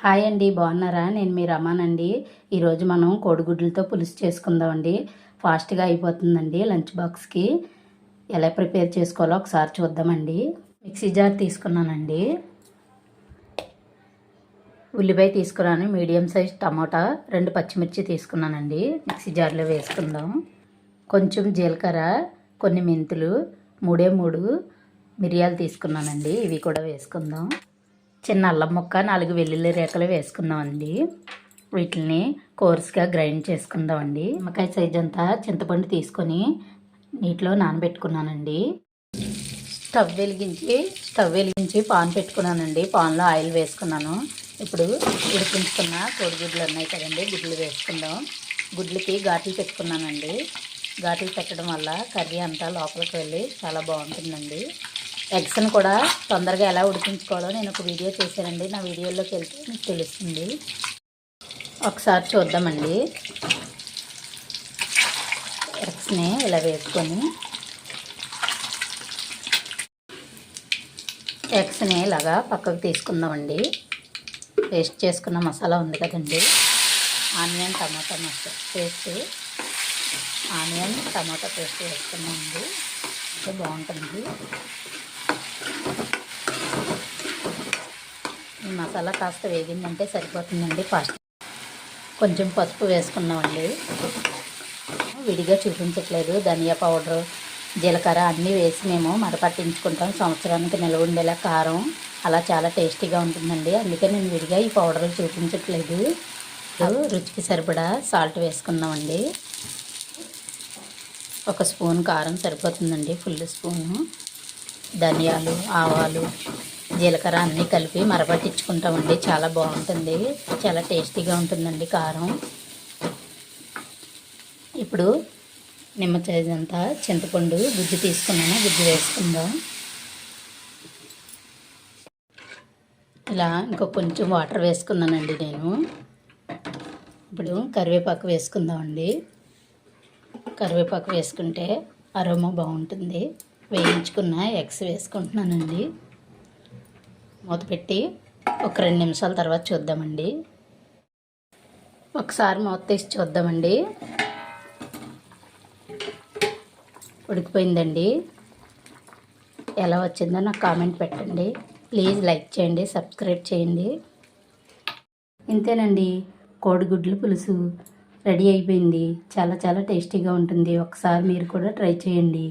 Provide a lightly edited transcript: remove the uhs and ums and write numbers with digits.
Hi అండి, బాగున్నారా? నేను మీ రమానండి. ఈరోజు మనం కోడిగుడ్లతో పులుసు చేసుకుందామండి. ఫాస్ట్గా అయిపోతుందండి. లంచ్ బాక్స్కి ఎలా ప్రిపేర్ చేసుకోవాలో ఒకసారి చూద్దామండి. మిక్సీ జార్ తీసుకున్నానండి. ఉల్లిపాయ తీసుకున్నాను, మీడియం సైజ్ టమాటా, 2 పచ్చిమిర్చి తీసుకున్నానండి. మిక్సీ జార్లో వేసుకుందాం. కొంచెం జీలకర్ర, కొన్ని మెంతులు, 3 మిరియాలు తీసుకున్నానండి. ఇవి కూడా వేసుకుందాం. చిన్న అల్లం ముక్క, 4 వెల్లుల్లి రేఖలు వేసుకుందామండి. వీటిని కోర్స్గా గ్రైండ్ చేసుకుందామండి. నిమ్మకాయ సైజ్ అంతా చింతపండు తీసుకొని నీటిలో నానబెట్టుకున్నానండి. స్టవ్ వెలిగించి పాన్ పెట్టుకున్నానండి. పాన్లో ఆయిల్ వేసుకున్నాను. ఇప్పుడు ఉడికించుకున్న కోడిగుడ్లు ఉన్నాయి కదండి, గుడ్లు వేసుకుందాం. గుడ్లకి ఘాట్లు పెట్టుకున్నానండి. ఘాట్లు పెట్టడం వల్ల కర్రీ అంతా లోపలికి వెళ్ళి చాలా బాగుంటుందండి. ఎగ్స్ని కూడా తొందరగా ఎలా ఉడికించుకోవాలో నేను ఒక వీడియో చేశానండి. నా వీడియోలోకి వెళ్తే మీకు తెలుస్తుంది. ఒకసారి చూద్దామండి. ఎగ్స్ని ఇలా వేసుకొని ఎగ్స్ని ఇలాగా పక్కకు తీసుకుందామండి. పేస్ట్ చేసుకున్న మసాలా ఉంది కదండి, ఆనియన్ టమాటా పేస్ట్ వేసుకున్నామండి. బాగుంటుంది. ఈ మసాలా కాస్త వేగిందంటే సరిపోతుందండి. ఫాస్ట్ కొంచెం పసుపు వేసుకున్నామండి. విడిగా చూపించట్లేదు. ధనియా పౌడరు, జీలకర్ర అన్నీ వేసి మేము మరపట్టించుకుంటాం. సంవత్సరానికి నిల్వ ఉండేలా కారం అలా చాలా టేస్టీగా ఉంటుందండి. అందుకే నేను విడిగా ఈ పౌడర్లు చూపించట్లేదు. రుచికి సరిపడా సాల్ట్ వేసుకున్నామండి. 1 స్పూన్ కారం సరిపోతుందండి, ఫుల్ స్పూను. ధనియాలు, ఆవాలు, జీలకర్ర అన్నీ కలిపి మరపట్టించుకుంటామండి. చాలా బాగుంటుంది, చాలా టేస్టీగా ఉంటుందండి కారం. ఇప్పుడు నిమ్మ సైజ్ అంతా చింతపండు గుజ్జు తీసుకున్నాను, గుజ్జు వేసుకుందాం. ఇలా ఇంకో కొంచెం వాటర్ వేసుకున్నానండి నేను. ఇప్పుడు కరివేపాకు వేసుకుందామండి. కరివేపాకు వేసుకుంటే అరోమా బాగుంటుంది. వేయించుకున్న ఎగ్స్ వేసుకుంటున్నానండి. మూత పెట్టి ఒక 2 నిమిషాల తర్వాత చూద్దామండి. ఒకసారి మూత తీసి చూద్దామండి. ఉడికిపోయిందండి. ఎలా వచ్చిందో నాకు కామెంట్ పెట్టండి. ప్లీజ్ లైక్ చేయండి, సబ్స్క్రైబ్ చేయండి. ఇంతేనండి, కోడిగుడ్ల పులుసు రెడీ అయిపోయింది. చాలా చాలా టేస్టీగా ఉంటుంది. ఒకసారి మీరు కూడా ట్రై చేయండి.